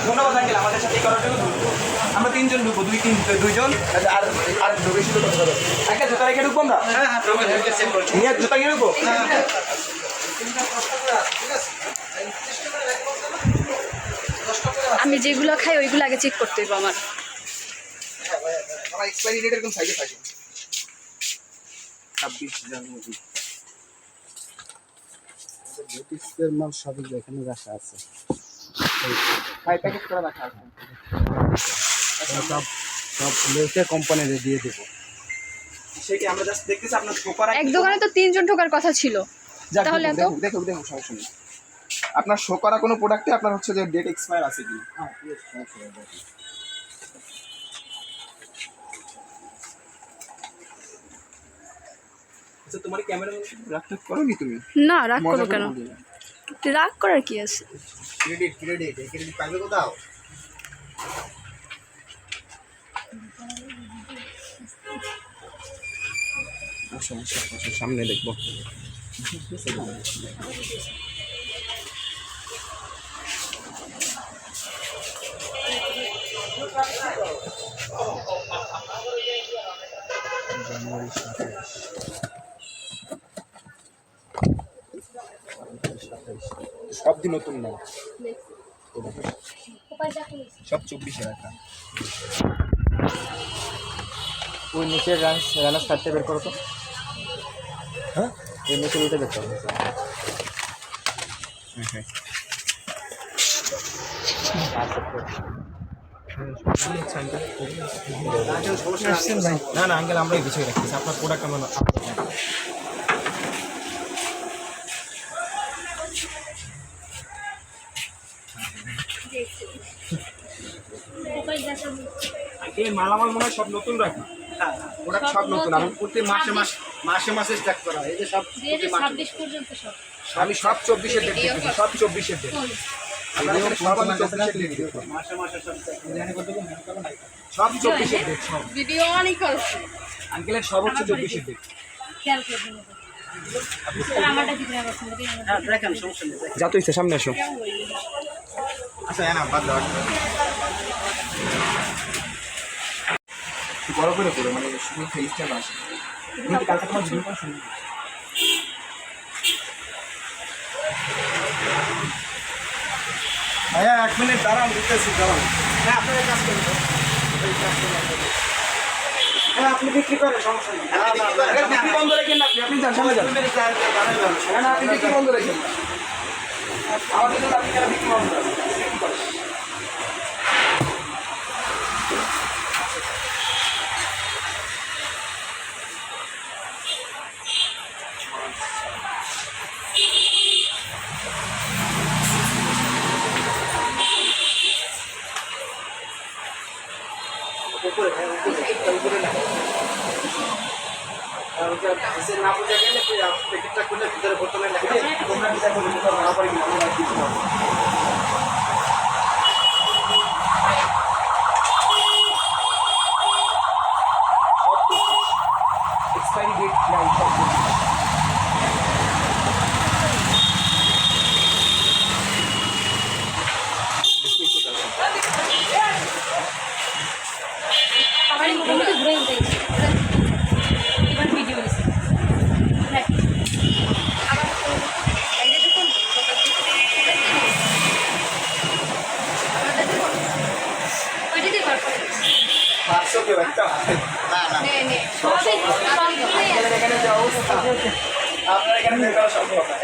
ধন্যবাদ আঙ্কেল আমাদের সাথে করার জন্য। আমরা তিনজন ঢুকবো, দুইজন আর বেশি লোক আঙ্কেল জুতা রেখে ঢুকবো আমরা। নিয়ে জুতা গিয়ে ঢুকবো। আমি যেগুলো খাই ওইগুলো আগে চেক করতে হইব আমার। এক্সপায়ারি ডেট এরকম সাইডে থাকে 26 জানুয়ারি। ব্রিটিশদের মাল সবই এখানে রাখা আছে, প্যাকেট করে রাখা আছে। সব লেখে কোম্পানিতে দিয়ে দেবো। সেটি আমরা জাস্ট দেখতেছি আপনার শোকার এক দোকানে তো 3 জন ঢোকার কথা ছিল, তাহলে এত দেখো সমস্যা নেই। আপনার শো করা কোনো প্রোডাক্টে আপনার হচ্ছে যে ডেট এক্সপায়ার আছে কি? হ্যাঁ, আচ্ছা তোমার ক্যামেরা রাখতে করোনি তুমি? না, রাগ করো কেন? রাগ করার কি আছে? ক্রেডিট পাইবে কোথাও? সামনে দেখবো। জানুয়ারি 27 সব দিন নতুন না, সব 24-এ রাখা। ওই নিচের রানার সারটা বের করো তো। হ্যাঁ, এই নিচের ওইটা বের করো। না না আঙ্কেল আমরাই গুছিয়ে রাখতেছি, আপনার প্রোডাক্ট আমার মালামাল মনে হয় সব নতুন রাখি। প্রোডাক্ট সব নতুন, আমি প্রতি মাসে স্টক করা। এই যে সব 26 পর্যন্ত সব আমি সব 24-এর ডেট দিচ্ছি, সব 24-এর ডেট। সব 24-এর ডেট, সব ভিডিও অনই করছে আঙ্কেলের সব হচ্ছে 24-এর ডেট। খেয়াল করবেন আমারটা দিবেন আবার সুন্দর। হ্যাঁ দেখেন, সমস্যা নেই। যা তো ইচ্ছে সামনে আসো। আচ্ছা না বাদ দাও, বড় করে করো, মানে শুধু ফেসটা না আসে। তুমি কি কালকে তোমার ভিডিও শুনবে? ভাইয়া 1 মিনিট দাঁড়ান, দিতেছি দাঁড়ান। হ্যাঁ আপনাদের কাজ করুন, হ্যাঁ আপনি বিক্রি করেন, সমস্যা নেই। বিক্রি বন্ধ রেখেন না, আপনি যান সামনে যান। না আপনি বিক্রি বন্ধ রেখেন না, আমাদের জন্য আপনি কেন বিক্রি বন্ধ করেন? না বোঝা গেলে প্যাকেটটা খুলে ভিতরে বোতলে লাগিয়ে তোমরা ডিজাইন করে দিতে পারো, আবার কি আমরা দিতে পারবো। এক্সপায়ারি ডেট নাই, সব আমার ঘুরে ঘুরে এবার ভিডিও দিছি আপনার এখানে সম্ভব না।